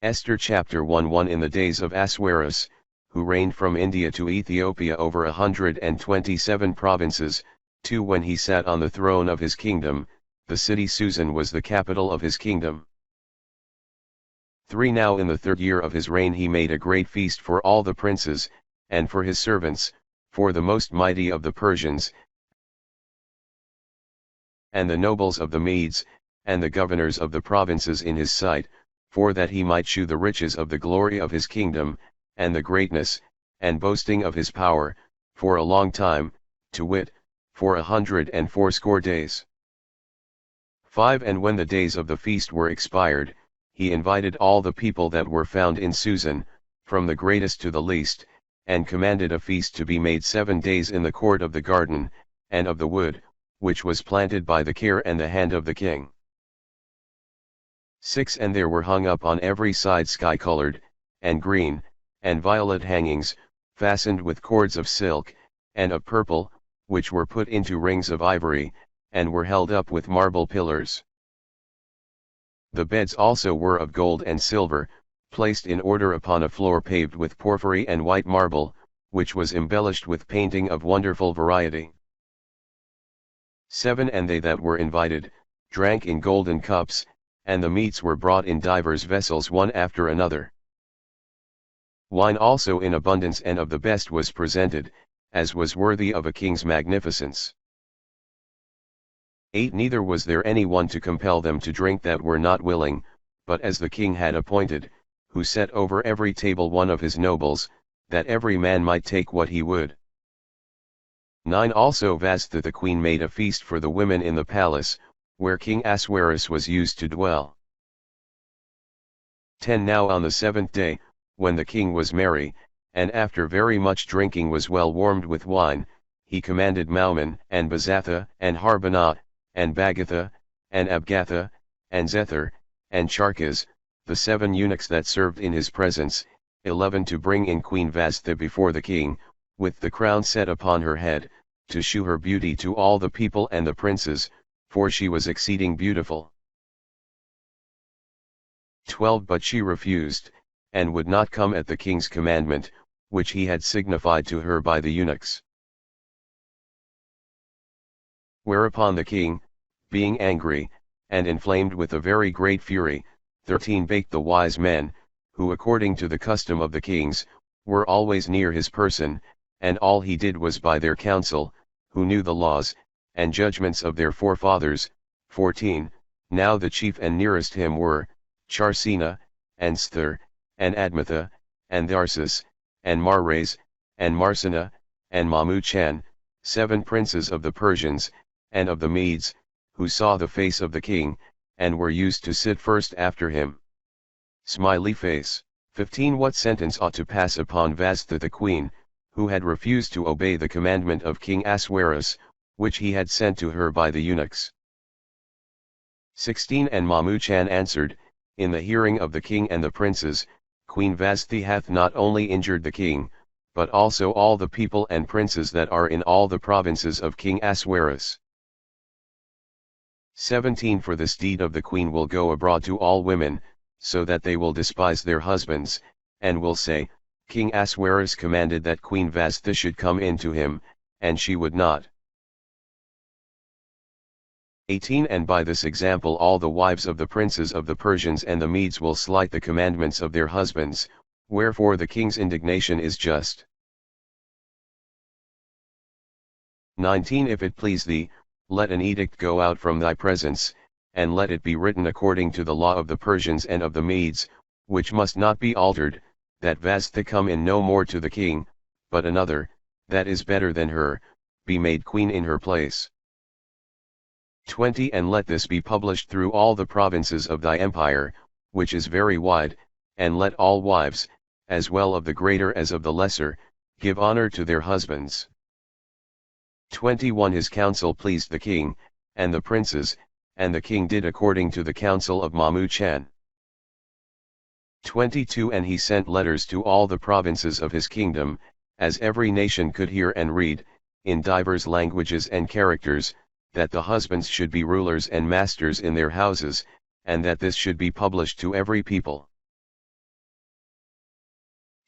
Esther chapter 1 In the days of Ahasuerus, who reigned from India to Ethiopia over 127 provinces, 2 When he sat on the throne of his kingdom, the city Susan was the capital of his kingdom. 3 Now in the 3rd year of his reign he made a great feast for all the princes, and for his servants, for the most mighty of the Persians, and the nobles of the Medes, and the governors of the provinces in his sight, for that he might shew the riches of the glory of his kingdom, and the greatness, and boasting of his power, for a long time, to wit, for 180 days. 5 And when the days of the feast were expired, he invited all the people that were found in Susan, from the greatest to the least, and commanded a feast to be made 7 days in the court of the garden, and of the wood, which was planted by the care and the hand of the king. 6 And there were hung up on every side sky-colored, and green, and violet hangings, fastened with cords of silk, and of purple, which were put into rings of ivory, and were held up with marble pillars. The beds also were of gold and silver, placed in order upon a floor paved with porphyry and white marble, which was embellished with painting of wonderful variety. 7 And they that were invited, drank in golden cups, and the meats were brought in divers vessels one after another. Wine also in abundance and of the best was presented, as was worthy of a king's magnificence. 8 Neither was there any one to compel them to drink that were not willing, but as the king had appointed, who set over every table one of his nobles, that every man might take what he would. 9 Also Vashti the queen made a feast for the women in the palace, where King Ahasuerus was used to dwell. 10 Now on the 7th day, when the king was merry, and after very much drinking was well warmed with wine, he commanded Maumon, and Bazatha, and Harbonah, and Bagatha, and Abgatha, and Zethar, and Charkaz, the 7 eunuchs that served in his presence, 11 to bring in Queen Vashti before the king, with the crown set upon her head, to shew her beauty to all the people and the princes, for she was exceeding beautiful. 12 But she refused, and would not come at the king's commandment, which he had signified to her by the eunuchs. Whereupon the king, being angry, and inflamed with a very great fury, 13 Baked the wise men, who according to the custom of the kings, were always near his person, and all he did was by their counsel, who knew the laws, and judgments of their forefathers. 14 Now the chief and nearest him were, Charsena, and Sther, and Admatha, and Tharsis, and Mares, and Marsena, and Mamuchan, 7 princes of the Persians, and of the Medes, who saw the face of the king, and were used to sit first after him. Smiley face. 15 What sentence ought to pass upon Vashti the queen, who had refused to obey the commandment of King Ahasuerus, which he had sent to her by the eunuchs? 16 And Mamuchan answered, in the hearing of the king and the princes, Queen Vashti hath not only injured the king, but also all the people and princes that are in all the provinces of King Ahasuerus. 17 For this deed of the queen will go abroad to all women, so that they will despise their husbands, and will say, King Ahasuerus commanded that Queen Vashti should come in to him, and she would not. 18 And by this example all the wives of the princes of the Persians and the Medes will slight the commandments of their husbands, wherefore the king's indignation is just. 19 If it please thee, let an edict go out from thy presence, and let it be written according to the law of the Persians and of the Medes, which must not be altered, that Vashti come in no more to the king, but another, that is better than her, be made queen in her place. 20 And let this be published through all the provinces of thy empire, which is very wide, and let all wives, as well of the greater as of the lesser, give honor to their husbands. 21 His counsel pleased the king, and the princes, and the king did according to the counsel of Mamuchan. 22 And he sent letters to all the provinces of his kingdom, as every nation could hear and read, in divers languages and characters, that the husbands should be rulers and masters in their houses, and that this should be published to every people.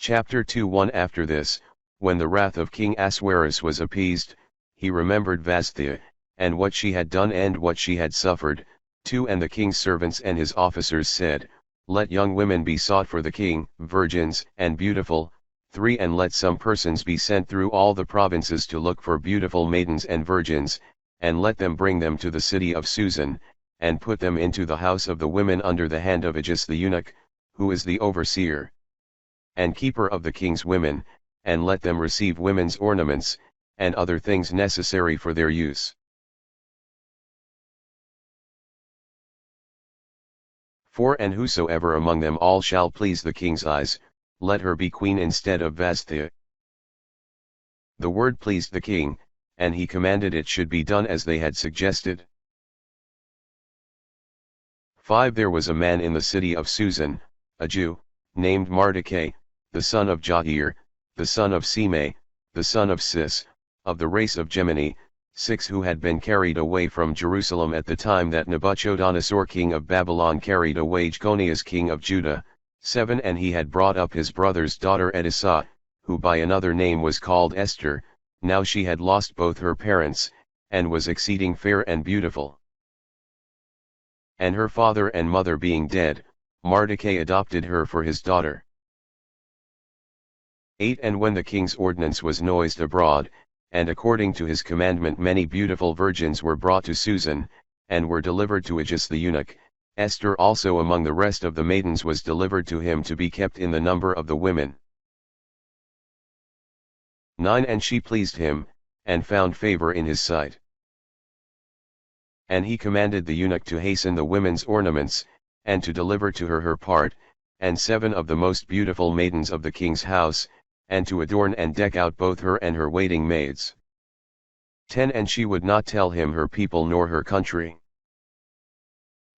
Chapter 2:1 After this, when the wrath of King Ahasuerus was appeased, he remembered Vasthi, and what she had done and what she had suffered. 2 And the king's servants and his officers said, Let young women be sought for the king, virgins and beautiful. 3 And let some persons be sent through all the provinces to look for beautiful maidens and virgins, and let them bring them to the city of Susan, and put them into the house of the women under the hand of Aegis the eunuch, who is the overseer and keeper of the king's women, and let them receive women's ornaments, and other things necessary for their use. 4 And whosoever among them all shall please the king's eyes, let her be queen instead of Vasthi. The word pleased the king, and he commanded it should be done as they had suggested. 5 There was a man in the city of Susan, a Jew, named Mordecai, the son of Jair, the son of Simei, the son of Cis, of the race of Gemini. 6 Who had been carried away from Jerusalem at the time that Nebuchadnezzar king of Babylon carried away Jeconias king of Judah. 7 And he had brought up his brother's daughter Edessa, who by another name was called Esther. Now she had lost both her parents, and was exceeding fair and beautiful. And her father and mother being dead, Mordecai adopted her for his daughter. 8 And when the king's ordinance was noised abroad, and according to his commandment many beautiful virgins were brought to Susan, and were delivered to Aegis the eunuch, Esther also among the rest of the maidens was delivered to him to be kept in the number of the women. 9 And she pleased him, and found favor in his sight. And he commanded the eunuch to hasten the women's ornaments, and to deliver to her part, and 7 of the most beautiful maidens of the king's house, and to adorn and deck out both her and her waiting maids. 10 And she would not tell him her people nor her country.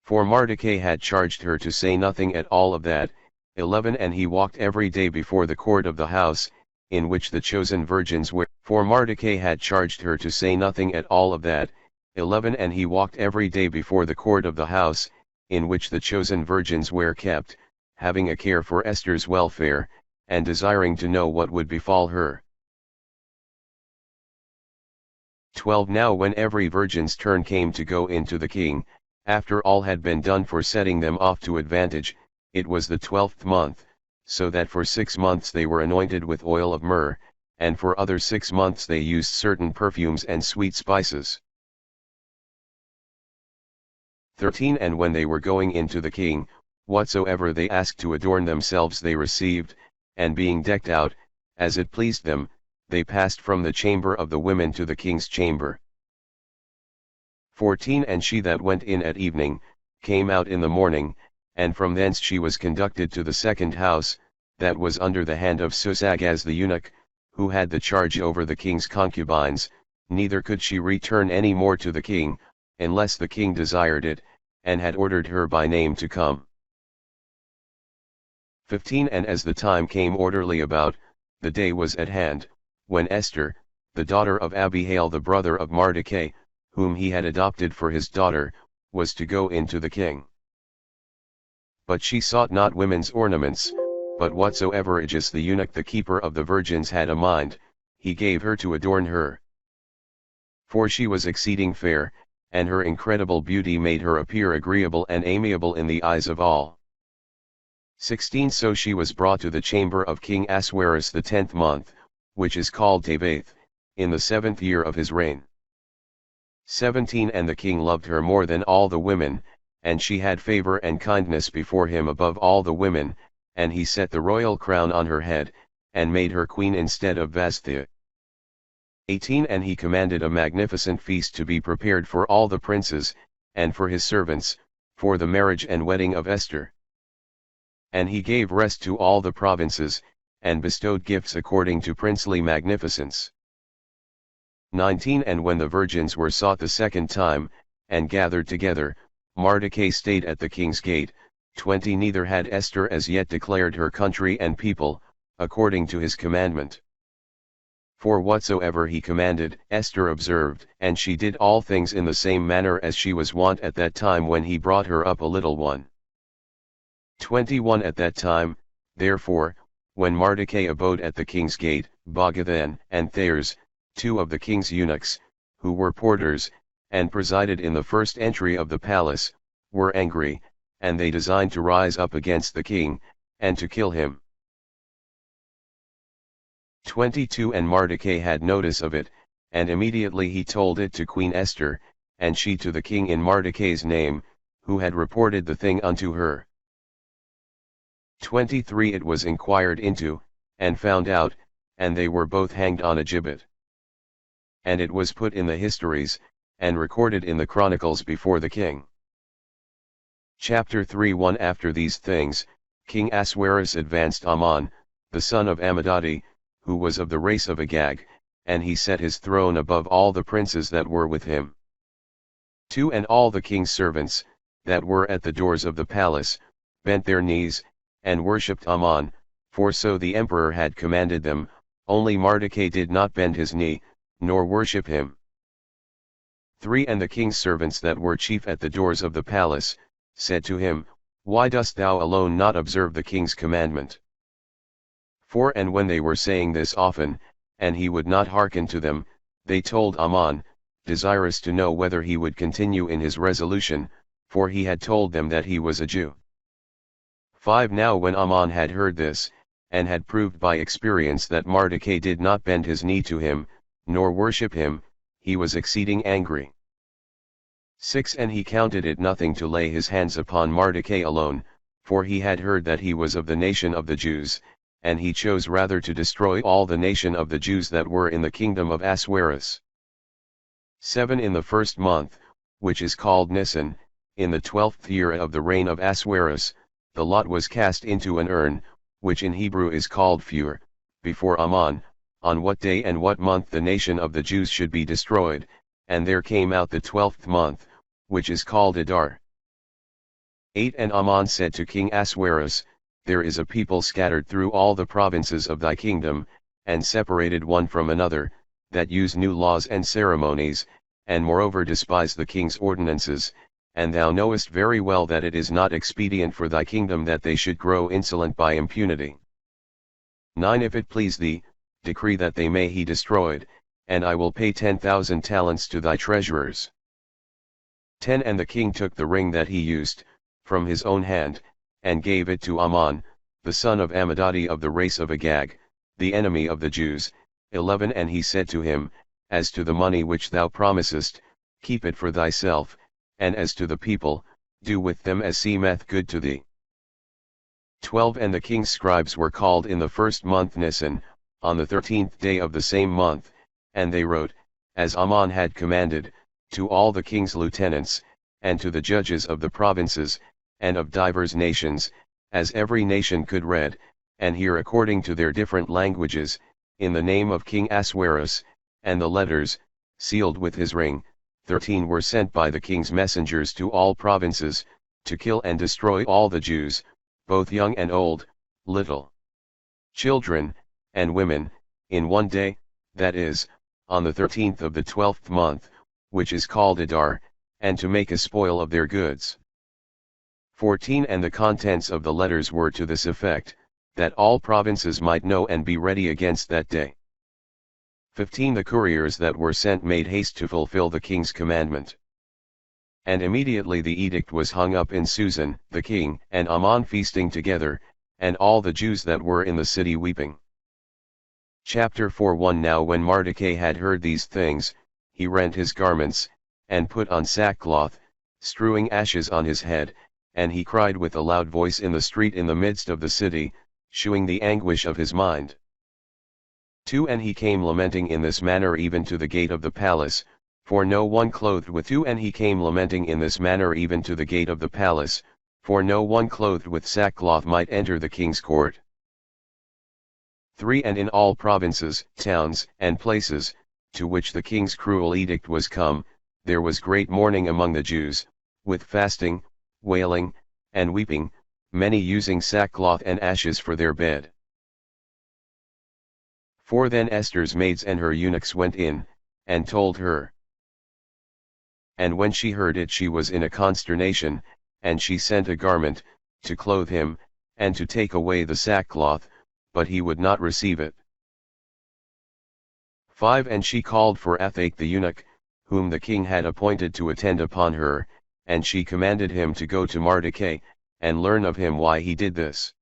For Mordecai had charged her to say nothing at all of that. 11 And he walked every day before the court of the house, in which the chosen virgins were. For Mordecai had charged her to say nothing at all of that. 11 And he walked every day before the court of the house, in which the chosen virgins were kept, having a care for Esther's welfare, and desiring to know what would befall her. 12 Now when every virgin's turn came to go in to the king, after all had been done for setting them off to advantage, it was the 12th month, so that for 6 months they were anointed with oil of myrrh, and for other 6 months they used certain perfumes and sweet spices. 13 And when they were going into the king, whatsoever they asked to adorn themselves they received, and being decked out, as it pleased them, they passed from the chamber of the women to the king's chamber. 14 And she that went in at evening, came out in the morning, and from thence she was conducted to the second house, that was under the hand of Susagaz the eunuch, who had the charge over the king's concubines. Neither could she return any more to the king, unless the king desired it, and had ordered her by name to come. 15 And as the time came orderly about, the day was at hand, when Esther, the daughter of Abihail the brother of Mordecai, whom he had adopted for his daughter, was to go in to the king. But she sought not women's ornaments, but whatsoever Aegis the eunuch the keeper of the virgins had a mind, he gave her to adorn her. For she was exceeding fair, and her incredible beauty made her appear agreeable and amiable in the eyes of all. 16 So she was brought to the chamber of King Ahasuerus the 10th month, which is called Tebath, in the 7th year of his reign. 17 And the king loved her more than all the women, and she had favor and kindness before him above all the women, and he set the royal crown on her head, and made her queen instead of Vasthi. 18 And he commanded a magnificent feast to be prepared for all the princes, and for his servants, for the marriage and wedding of Esther. And he gave rest to all the provinces, and bestowed gifts according to princely magnificence. 19 And when the virgins were sought the second time, and gathered together, Mordecai stayed at the king's gate. 20 Neither had Esther as yet declared her country and people, according to his commandment. For whatsoever he commanded, Esther observed, and she did all things in the same manner as she was wont at that time when he brought her up a little one. 21 At that time, therefore, when Mordecai abode at the king's gate, Bagathan and Thayers, two of the king's eunuchs, who were porters, and presided in the first entry of the palace, were angry, and they designed to rise up against the king, and to kill him. 22 And Mordecai had notice of it, and immediately he told it to Queen Esther, and she to the king in Mordecai's name, who had reported the thing unto her. 23 It was inquired into, and found out, and they were both hanged on a gibbet. And it was put in the histories, and recorded in the chronicles before the king. Chapter 3 1 After these things, King Ahasuerus advanced Aman, the son of Amidadi, who was of the race of Agag, and he set his throne above all the princes that were with him. 2 And all the king's servants, that were at the doors of the palace, bent their knees, and worshipped Aman, for so the emperor had commanded them, only Mordecai did not bend his knee, nor worship him. 3 And the king's servants that were chief at the doors of the palace, said to him, Why dost thou alone not observe the king's commandment? 4 And when they were saying this often, and he would not hearken to them, they told Aman, desirous to know whether he would continue in his resolution, for he had told them that he was a Jew. 5 Now when Aman had heard this, and had proved by experience that Mordecai did not bend his knee to him, nor worship him, he was exceeding angry. 6 And he counted it nothing to lay his hands upon Mordecai alone, for he had heard that he was of the nation of the Jews, and he chose rather to destroy all the nation of the Jews that were in the kingdom of Ahasuerus. 7 In the first month, which is called Nisan, in the 12th year of the reign of Ahasuerus, the lot was cast into an urn, which in Hebrew is called Fur, before Aman, on what day and what month the nation of the Jews should be destroyed, and there came out the 12th month, which is called Adar. 8 And Aman said to King Ahasuerus, There is a people scattered through all the provinces of thy kingdom, and separated one from another, that use new laws and ceremonies, and moreover despise the king's ordinances, and thou knowest very well that it is not expedient for thy kingdom that they should grow insolent by impunity. 9 If it please thee, decree that they may be destroyed, and I will pay 10,000 talents to thy treasurers. 10 And the king took the ring that he used, from his own hand, and gave it to Aman, the son of Amidadi of the race of Agag, the enemy of the Jews. 11 And he said to him, As to the money which thou promisest, keep it for thyself, and as to the people, do with them as seemeth good to thee. 12 And the king's scribes were called in the first month Nisan, on the 13th day of the same month, and they wrote, as Aman had commanded, to all the king's lieutenants, and to the judges of the provinces, and of divers nations, as every nation could read, and hear according to their different languages, in the name of King Ahasuerus, and the letters, sealed with his ring, 13 were sent by the king's messengers to all provinces, to kill and destroy all the Jews, both young and old, little children, and women, in one day, that is, on the 13th of the 12th month, which is called Adar, and to make a spoil of their goods. 14 And the contents of the letters were to this effect, that all provinces might know and be ready against that day. 15 The couriers that were sent made haste to fulfill the king's commandment. And immediately the edict was hung up in Susan, the king and Aman feasting together, and all the Jews that were in the city weeping. Chapter 4 1 Now when Mordecai had heard these things, he rent his garments, and put on sackcloth, strewing ashes on his head, and he cried with a loud voice in the street in the midst of the city, shewing the anguish of his mind. 2 And he came lamenting in this manner even to the gate of the palace, for no one clothed with 2 And he came lamenting in this manner even to the gate of the palace, for no one clothed with sackcloth might enter the king's court. 3 And in all provinces, towns, and places, to which the king's cruel edict was come, there was great mourning among the Jews, with fasting, wailing, and weeping, many using sackcloth and ashes for their bed. 4 Then Esther's maids and her eunuchs went in, and told her. And when she heard it she was in a consternation, and she sent a garment, to clothe him, and to take away the sackcloth, but he would not receive it. 5. And she called for Athach the eunuch, whom the king had appointed to attend upon her, and she commanded him to go to Mordecai, and learn of him why he did this.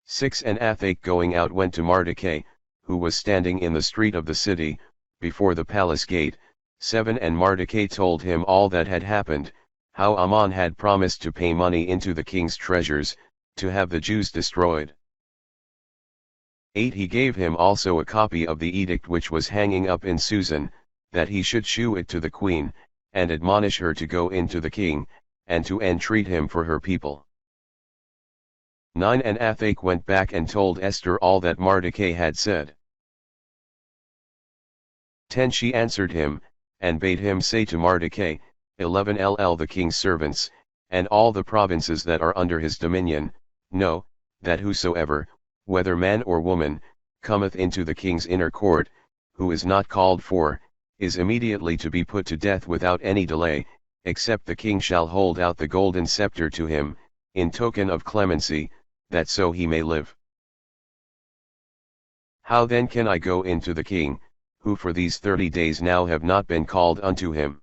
6. And Athach going out went to Mordecai, who was standing in the street of the city, before the palace gate. 7. And Mordecai told him all that had happened, how Aman had promised to pay money into the king's treasures, to have the Jews destroyed. 8. He gave him also a copy of the edict which was hanging up in Susan, that he should shew it to the queen, and admonish her to go in to the king, and to entreat him for her people. 9. And Athach went back and told Esther all that Mordecai had said. 10. She answered him, and bade him say to Mordecai, 11. The king's servants, and all the provinces that are under his dominion, know, that whosoever, whether man or woman, cometh into the king's inner court, who is not called for, is immediately to be put to death without any delay, except the king shall hold out the golden scepter to him, in token of clemency, that so he may live. How then can I go in to the king, who for these 30 days now have not been called unto him?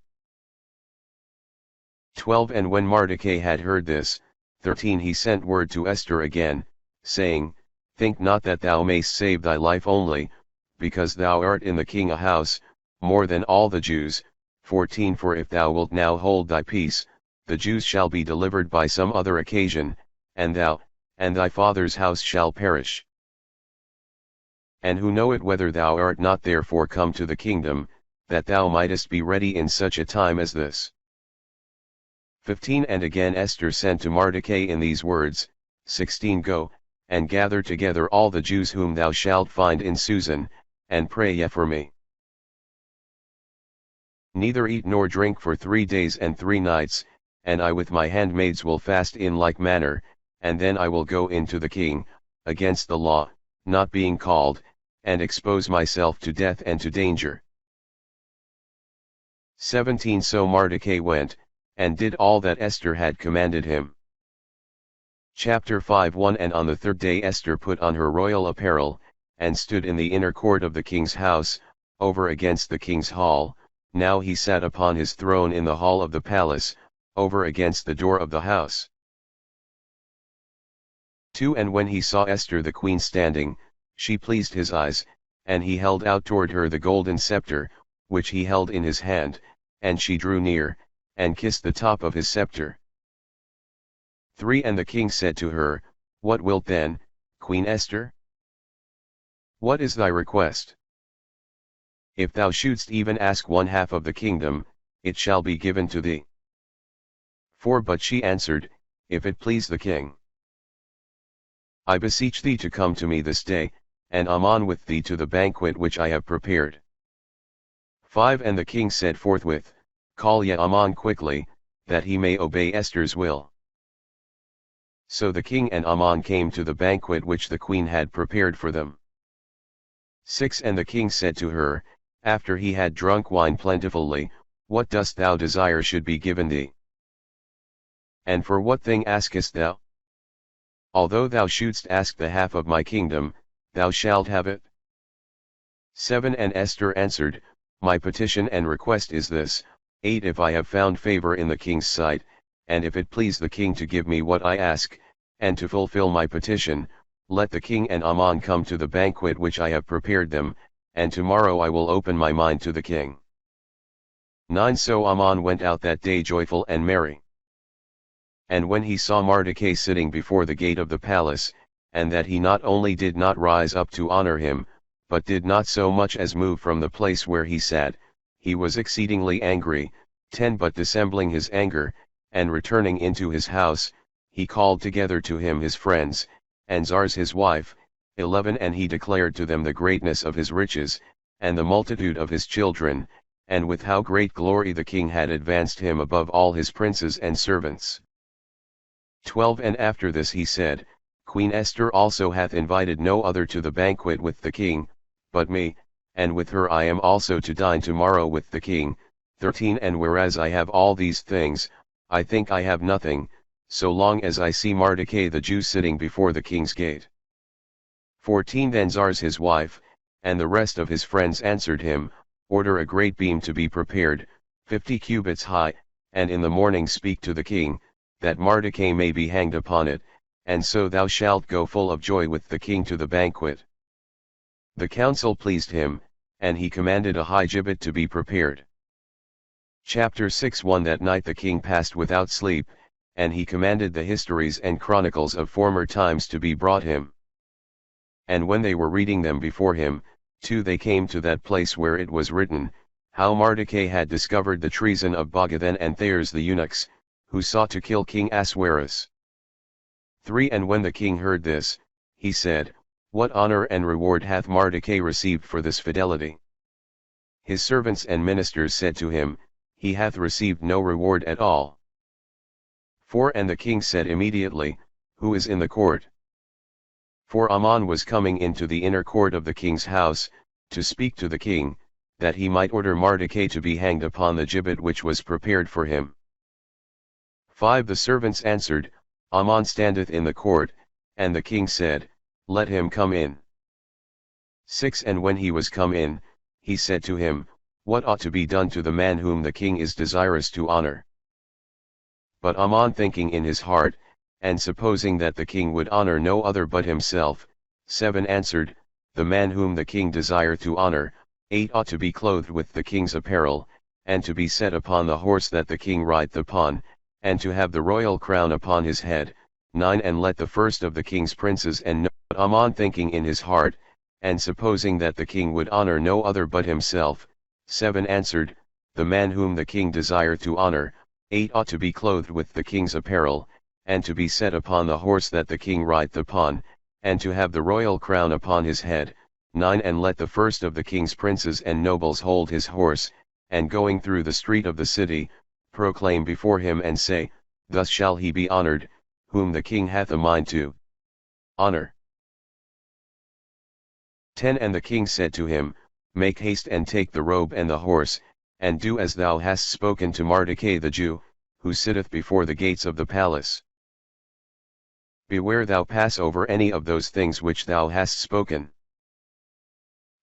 12. And when Mordecai had heard this, 13. He sent word to Esther again, saying, Think not that thou mayst save thy life only, because thou art in the king a house, more than all the Jews. 14. For if thou wilt now hold thy peace, the Jews shall be delivered by some other occasion, and thou, and thy father's house shall perish. And who knoweth whether thou art not therefore come to the kingdom, that thou mightest be ready in such a time as this? 15. And again Esther sent to Mordecai in these words. 16. Go, and gather together all the Jews whom thou shalt find in Susan, and pray ye for me. Neither eat nor drink for 3 days and 3 nights, and I with my handmaids will fast in like manner, and then I will go in to the king, against the law, not being called, and expose myself to death and to danger. 17. So Mordecai went, and did all that Esther had commanded him. Chapter 5. 1. And on the 3rd day Esther put on her royal apparel, and stood in the inner court of the king's house, over against the king's hall. Now he sat upon his throne in the hall of the palace, over against the door of the house. 2. And when he saw Esther the queen standing, she pleased his eyes, and he held out toward her the golden scepter, which he held in his hand, and she drew near, and kissed the top of his scepter. 3. And the king said to her, What wilt then, Queen Esther? What is thy request? If thou shouldst even ask 1/2 of the kingdom, it shall be given to thee. 4. But she answered, If it please the king, I beseech thee to come to me this day, and Aman with thee to the banquet which I have prepared. 5. And the king said forthwith, Call ye Aman quickly, that he may obey Esther's will. So the king and Aman came to the banquet which the queen had prepared for them. 6. And the king said to her, after he had drunk wine plentifully, What dost thou desire should be given thee? And for what thing askest thou? Although thou shouldst ask the half of my kingdom, thou shalt have it. 7. And Esther answered, My petition and request is this. 8. If I have found favor in the king's sight, and if it please the king to give me what I ask, and to fulfill my petition, let the king and Aman come to the banquet which I have prepared them, and tomorrow I will open my mind to the king. 9. So Aman went out that day joyful and merry. And when he saw Mordecai sitting before the gate of the palace, and that he not only did not rise up to honor him, but did not so much as move from the place where he sat, he was exceedingly angry. 10. But dissembling his anger, and returning into his house, he called together to him his friends, and Zars his wife. 11. And he declared to them the greatness of his riches, and the multitude of his children, and with how great glory the king had advanced him above all his princes and servants. 12. And after this he said, Queen Esther also hath invited no other to the banquet with the king, but me, and with her I am also to dine tomorrow with the king. 13. And whereas I have all these things, I think I have nothing, so long as I see Mordecai the Jew sitting before the king's gate. 14 Then Zars his wife, and the rest of his friends answered him, Order a great beam to be prepared, 50 cubits high, and in the morning speak to the king, that Mardochai may be hanged upon it, and so thou shalt go full of joy with the king to the banquet. The counsel pleased him, and he commanded a high gibbet to be prepared. Chapter 6 One that night the king passed without sleep, and he commanded the histories and chronicles of former times to be brought him. And when they were reading them before him, too they came to that place where it was written, how Mardochai had discovered the treason of Bogdan and Thayers the eunuchs, who sought to kill King Ahasuerus. 3 And when the king heard this, he said, What honor and reward hath Mardochai received for this fidelity? His servants and ministers said to him, He hath received no reward at all. 4 And the king said immediately, Who is in the court? For Aman was coming into the inner court of the king's house, to speak to the king, that he might order Mardochai to be hanged upon the gibbet which was prepared for him. 5 The servants answered, Aman standeth in the court, and the king said, Let him come in. 6 And when he was come in, he said to him, What ought to be done to the man whom the king is desirous to honor? But Aman thinking in his heart, and supposing that the king would honor no other but himself, 7 Answered, The man whom the king desireth to honor, 8 Ought to be clothed with the king's apparel, and to be set upon the horse that the king rideth upon, and to have the royal crown upon his head, 9 And let the first of the king's princes and but Aman thinking in his heart, and supposing that the king would honor no other but himself, 7 Answered, The man whom the king desireth to honor, 8 Ought to be clothed with the king's apparel, and to be set upon the horse that the king rideth upon, and to have the royal crown upon his head, 9 And let the first of the king's princes and nobles hold his horse, and going through the street of the city, proclaim before him and say, Thus shall he be honored, whom the king hath a mind to honor. 10 And the king said to him, Make haste and take the robe and the horse, and do as thou hast spoken to Mardochai the Jew, who sitteth before the gates of the palace. Beware thou pass over any of those things which thou hast spoken.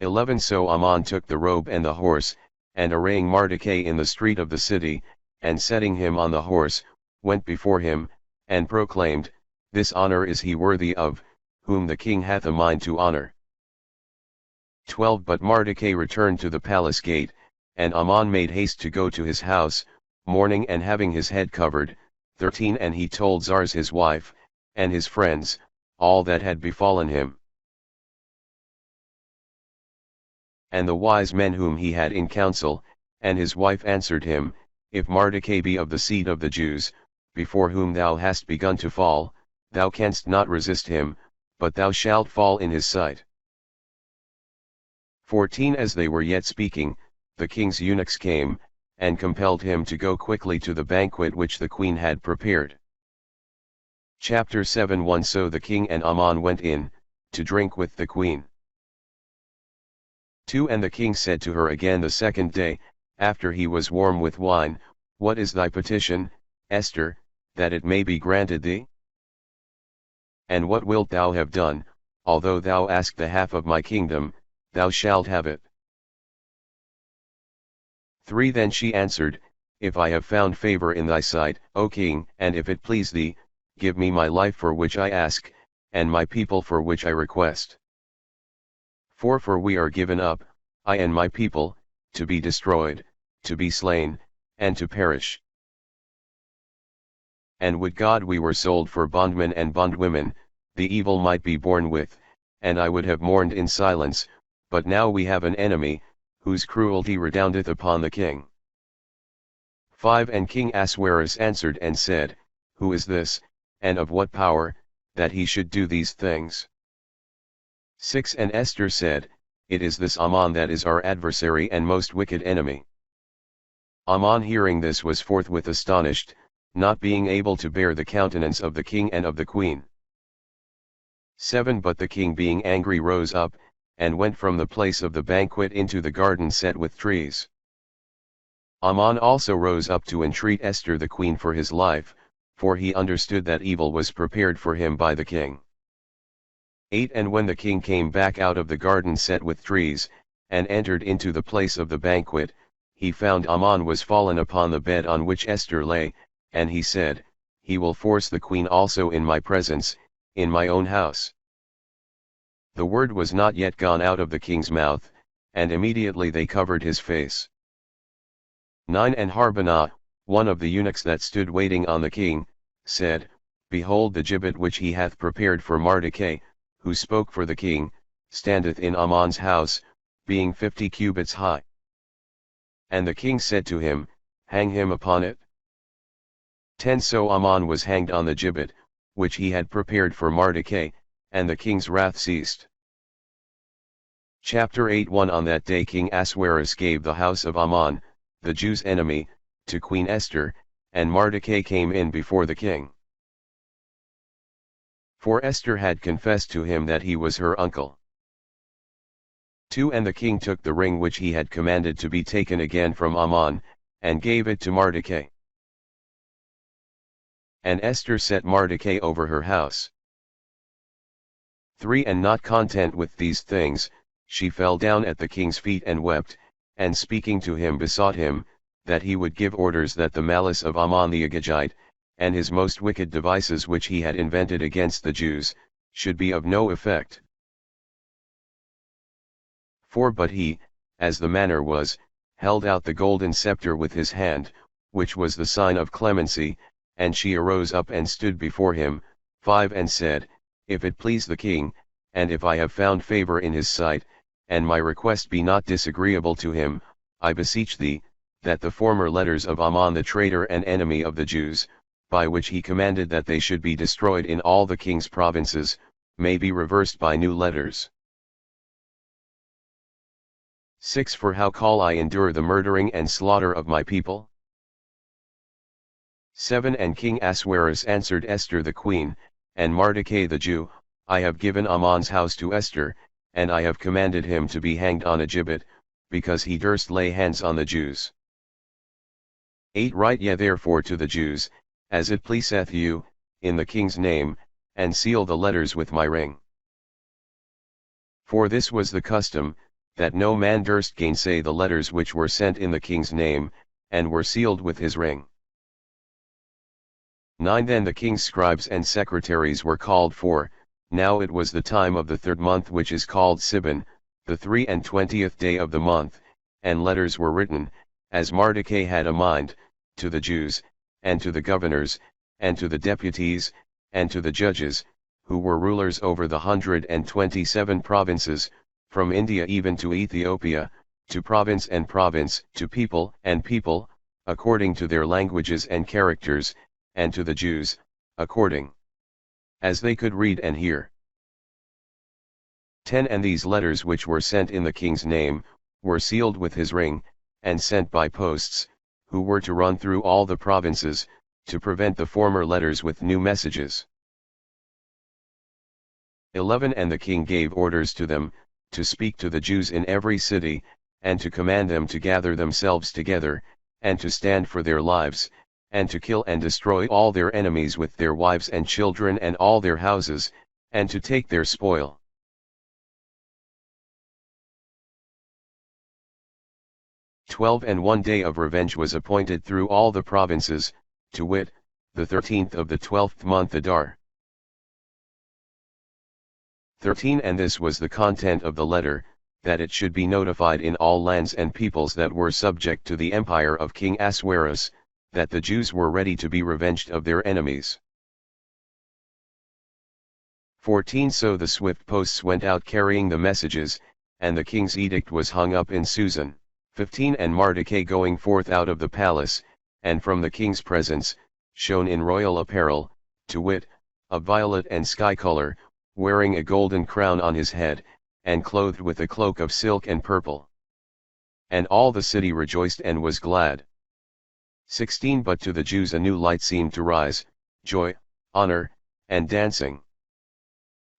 11 So Aman took the robe and the horse, and arraying Mardochai in the street of the city, and setting him on the horse, went before him, and proclaimed, This honor is he worthy of, whom the king hath a mind to honor. 12 But Mardochai returned to the palace gate, and Aman made haste to go to his house, mourning and having his head covered. 13 And he told Zars his wife, and his friends, all that had befallen him. And the wise men whom he had in council, and his wife answered him, If Mardochai be of the seed of the Jews, before whom thou hast begun to fall, thou canst not resist him, but thou shalt fall in his sight. 14 As they were yet speaking, the king's eunuchs came, and compelled him to go quickly to the banquet which the queen had prepared. Chapter 7 1 So the king and Aman went in, to drink with the queen. 2 And the king said to her again the second day, after he was warm with wine, What is thy petition, Esther, that it may be granted thee? And what wilt thou have done, although thou ask the half of my kingdom, thou shalt have it. 3 Then she answered, If I have found favor in thy sight, O king, and if it please thee, give me my life for which I ask, and my people for which I request. 4 For we are given up, I and my people, to be destroyed, to be slain, and to perish. And would God we were sold for bondmen and bondwomen, the evil might be borne with, and I would have mourned in silence, but now we have an enemy, whose cruelty redoundeth upon the king. 5 And King Ahasuerus answered and said, Who is this, and of what power, that he should do these things? 6 And Esther said, It is this Aman that is our adversary and most wicked enemy. Aman hearing this was forthwith astonished, not being able to bear the countenance of the king and of the queen. 7 But the king being angry rose up, and went from the place of the banquet into the garden set with trees. Aman also rose up to entreat Esther the queen for his life, for he understood that evil was prepared for him by the king. 8 And when the king came back out of the garden set with trees, and entered into the place of the banquet, he found Aman was fallen upon the bed on which Esther lay, and he said, He will force the queen also in my presence, in my own house. The word was not yet gone out of the king's mouth, and immediately they covered his face. 9 And Harbonah, one of the eunuchs that stood waiting on the king, said, Behold, the gibbet which he hath prepared for Mordecai, who spoke for the king, standeth in Aman's house, being 50 cubits high. And the king said to him, Hang him upon it. 10 So Aman was hanged on the gibbet, which he had prepared for Mordecai, and the king's wrath ceased. Chapter 8:1 On that day King Ahasuerus gave the house of Aman, the Jews' enemy, to Queen Esther, and Mordecai came in before the king. For Esther had confessed to him that he was her uncle. 2 And the king took the ring which he had commanded to be taken again from Aman, and gave it to Mordecai. And Esther set Mordecai over her house. 3 And not content with these things, she fell down at the king's feet and wept, and speaking to him besought him, that he would give orders that the malice of Aman the Agagite, and his most wicked devices which he had invented against the Jews, should be of no effect. 4 But he, as the manner was, held out the golden scepter with his hand, which was the sign of clemency, and she arose up and stood before him. 5 And said, If it please the king, and if I have found favor in his sight, and my request be not disagreeable to him, I beseech thee, that the former letters of Aman the traitor and enemy of the Jews, by which he commanded that they should be destroyed in all the king's provinces, may be reversed by new letters. 6 For how call I endure the murdering and slaughter of my people? 7 And King Ahasuerus answered Esther the queen, and Mordecai the Jew, I have given Aman's house to Esther, and I have commanded him to be hanged on a gibbet, because he durst lay hands on the Jews. 8 Write ye therefore to the Jews, as it pleaseth you, in the king's name, and seal the letters with my ring. For this was the custom, that no man durst gainsay the letters which were sent in the king's name, and were sealed with his ring. 9 Then the king's scribes and secretaries were called for. Now it was the time of the 3rd month which is called Siban, the 23rd day of the month, and letters were written, as Mordecai had a mind, to the Jews, and to the governors, and to the deputies, and to the judges, who were rulers over the 127 provinces, from India even to Ethiopia, to province and province, to people and people, according to their languages and characters, and to the Jews, according as they could read and hear. 10 And these letters which were sent in the king's name, were sealed with his ring, and sent by posts, who were to run through all the provinces, to prevent the former letters with new messages. 11 And the king gave orders to them, to speak to the Jews in every city, and to command them to gather themselves together, and to stand for their lives, and to kill and destroy all their enemies with their wives and children and all their houses, and to take their spoil. 12 And one day of revenge was appointed through all the provinces, to wit, the 13th of the 12th month Adar. 13 And this was the content of the letter, that it should be notified in all lands and peoples that were subject to the empire of King Ahasuerus, that the Jews were ready to be revenged of their enemies. 14 So the swift posts went out carrying the messages, and the king's edict was hung up in Susan. 15 And Mordecai going forth out of the palace, and from the king's presence, shone in royal apparel, to wit, a violet and sky color, wearing a golden crown on his head, and clothed with a cloak of silk and purple. And all the city rejoiced and was glad. 16 But to the Jews a new light seemed to rise, joy, honor, and dancing.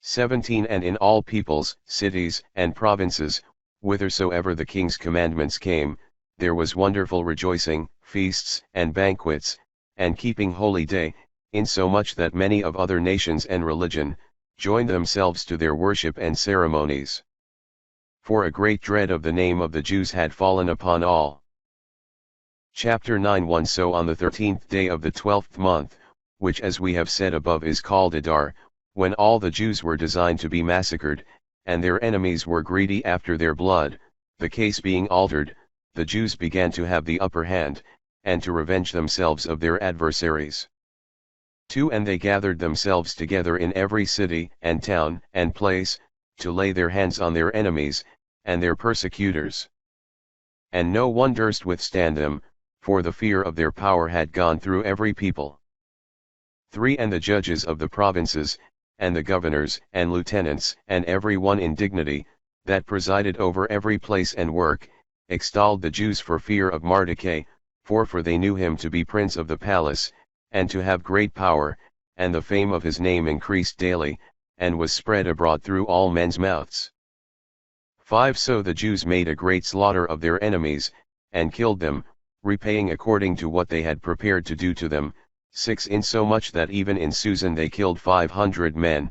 17 And in all peoples, cities, and provinces, whithersoever the king's commandments came, there was wonderful rejoicing, feasts and banquets, and keeping holy day, insomuch that many of other nations and religion, joined themselves to their worship and ceremonies. For a great dread of the name of the Jews had fallen upon all. Chapter 9:1 So on the 13th day of the 12th month, which as we have said above is called Adar, when all the Jews were designed to be massacred, and their enemies were greedy after their blood, the case being altered, the Jews began to have the upper hand, and to revenge themselves of their adversaries. 2. And they gathered themselves together in every city, and town, and place, to lay their hands on their enemies, and their persecutors. And no one durst withstand them, for the fear of their power had gone through every people. 3. And the judges of the provinces, and the governors, and lieutenants, and every one in dignity, that presided over every place and work, extolled the Jews for fear of Mordecai, for they knew him to be prince of the palace, and to have great power, and the fame of his name increased daily, and was spread abroad through all men's mouths. 5. So the Jews made a great slaughter of their enemies, and killed them, repaying according to what they had prepared to do to them. 6. Insomuch that even in Susan they killed 500 men,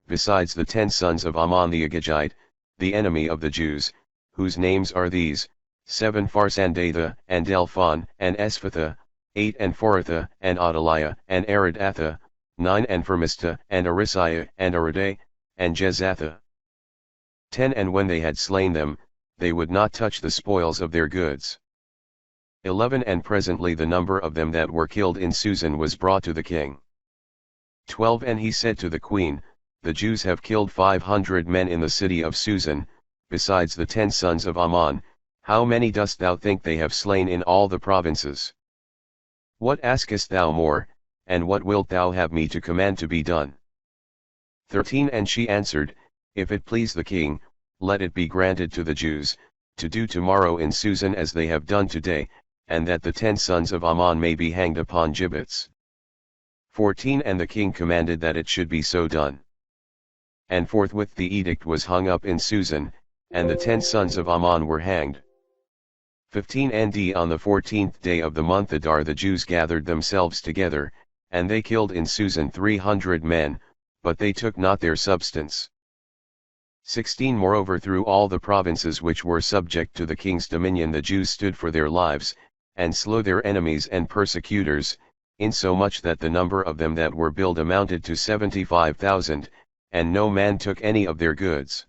besides the 10 sons of Ammon the Agagite, the enemy of the Jews, whose names are these: 7 Pharsandatha, and Delphon, and Esphatha, 8 and Phoratha, and Adaliah, and Aridatha, 9 and Firmista, and Arisiah, and Ariday, and Jezatha. 10. And when they had slain them, they would not touch the spoils of their goods. 11. And presently the number of them that were killed in Susan was brought to the king. 12. And he said to the queen, The Jews have killed 500 men in the city of Susan, besides the 10 sons of Ammon. How many dost thou think they have slain in all the provinces? What askest thou more, and what wilt thou have me to command to be done? 13. And she answered, If it please the king, let it be granted to the Jews, to do tomorrow in Susan as they have done today, and that the 10 sons of Ammon may be hanged upon gibbets. 14. And the king commanded that it should be so done. And forthwith the edict was hung up in Susan, and the 10 sons of Ammon were hanged. 15. And on the 14th day of the month Adar the Jews gathered themselves together, and they killed in Susan 300 men, but they took not their substance. 16. Moreover through all the provinces which were subject to the king's dominion the Jews stood for their lives, and slew their enemies and persecutors, insomuch that the number of them that were billed amounted to 75,000, and no man took any of their goods.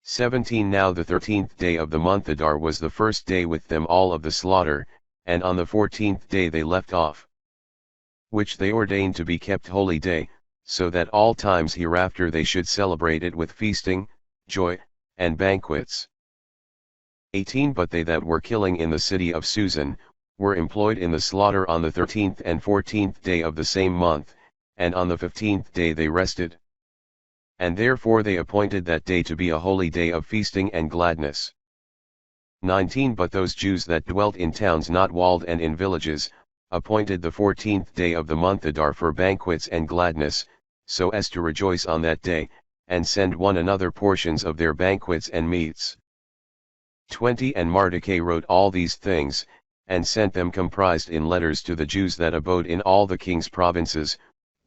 17. Now the 13th day of the month Adar was the first day with them all of the slaughter, and on the 14th day they left off, which they ordained to be kept holy day, so that all times hereafter they should celebrate it with feasting, joy, and banquets. 18. But they that were killing in the city of Susan, were employed in the slaughter on the 13th and 14th day of the same month, and on the 15th day they rested. And therefore they appointed that day to be a holy day of feasting and gladness. 19. But those Jews that dwelt in towns not walled and in villages, appointed the 14th day of the month Adar for banquets and gladness, so as to rejoice on that day, and send one another portions of their banquets and meats. 20. And Mordecai wrote all these things, and sent them comprised in letters to the Jews that abode in all the king's provinces,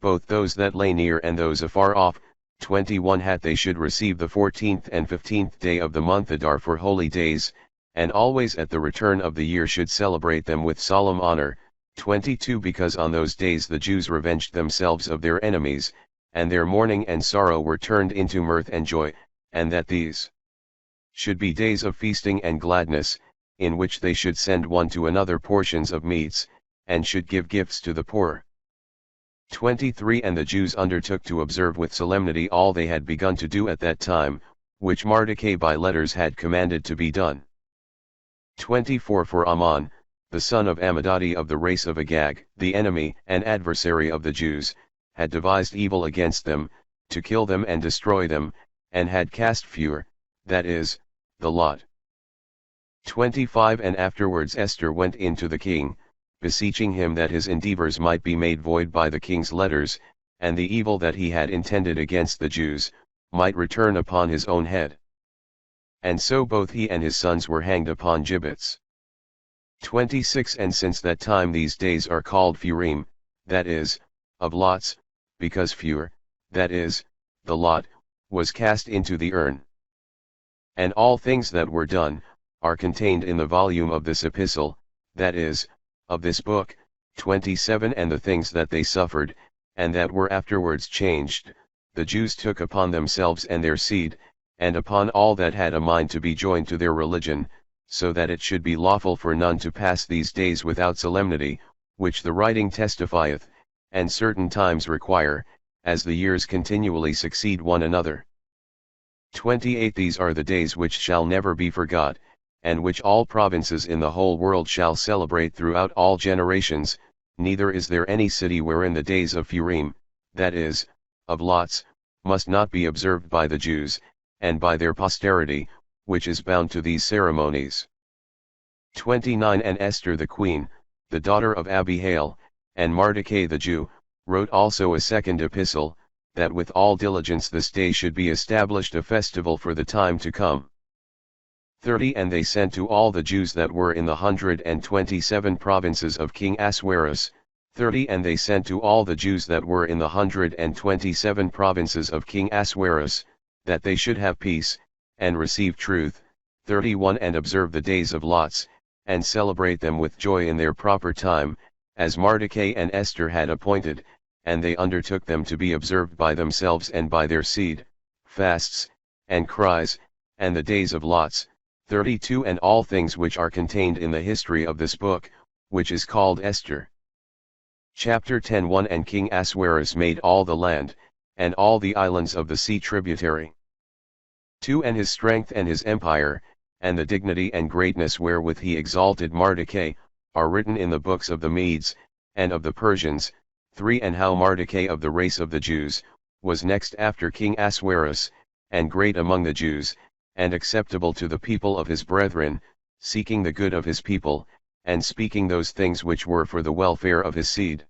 both those that lay near and those afar off. 21. That they should receive the 14th and 15th day of the month Adar for holy days, and always at the return of the year should celebrate them with solemn honor. 22. Because on those days the Jews revenged themselves of their enemies, and their mourning and sorrow were turned into mirth and joy, and that these should be days of feasting and gladness, in which they should send one to another portions of meats, and should give gifts to the poor. 23. And the Jews undertook to observe with solemnity all they had begun to do at that time, which Mordecai by letters had commanded to be done. 24. For Ammon, the son of Amidadi of the race of Agag, the enemy and adversary of the Jews, had devised evil against them, to kill them and destroy them, and had cast Fur, that is, the lot. 25. And afterwards Ester went in to the king, beseeching him that his endeavors might be made void by the king's letters, and the evil that he had intended against the Jews, might return upon his own head. And so both he and his sons were hanged upon gibbets. 26. And since that time these days are called Furim, that is, of lots, because Fur, that is, the lot, was cast into the urn. And all things that were done, are contained in the volume of this epistle, that is, of this book, 27. And the things that they suffered, and that were afterwards changed, the Jews took upon themselves and their seed, and upon all that had a mind to be joined to their religion, so that it should be lawful for none to pass these days without solemnity, which the writing testifieth, and certain times require, as the years continually succeed one another. 28. These are the days which shall never be forgot, and which all provinces in the whole world shall celebrate throughout all generations, neither is there any city wherein the days of Purim, that is, of lots, must not be observed by the Jews, and by their posterity, which is bound to these ceremonies. 29. And Esther the queen, the daughter of Abihail, and Mordecai the Jew, wrote also a second epistle, that with all diligence this day should be established a festival for the time to come. 30. And they sent to all the Jews that were in the 127 provinces of King Ahasuerus. 30. And they sent to all the Jews that were in the 127 provinces of King Ahasuerus, that they should have peace, and receive truth. 31. And observe the days of lots, and celebrate them with joy in their proper time, as Mordecai and Esther had appointed, and they undertook them to be observed by themselves and by their seed, fasts, and cries, and the days of lots. 32. And all things which are contained in the history of this book, which is called Esther. Chapter 10. 1. And King Ahasuerus made all the land, and all the islands of the sea tributary. 2. And his strength and his empire, and the dignity and greatness wherewith he exalted Mordecai, are written in the books of the Medes, and of the Persians. 3. And how Mordecai of the race of the Jews, was next after King Ahasuerus, and great among the Jews, and acceptable to the people of his brethren, seeking the good of his people, and speaking those things which were for the welfare of his seed.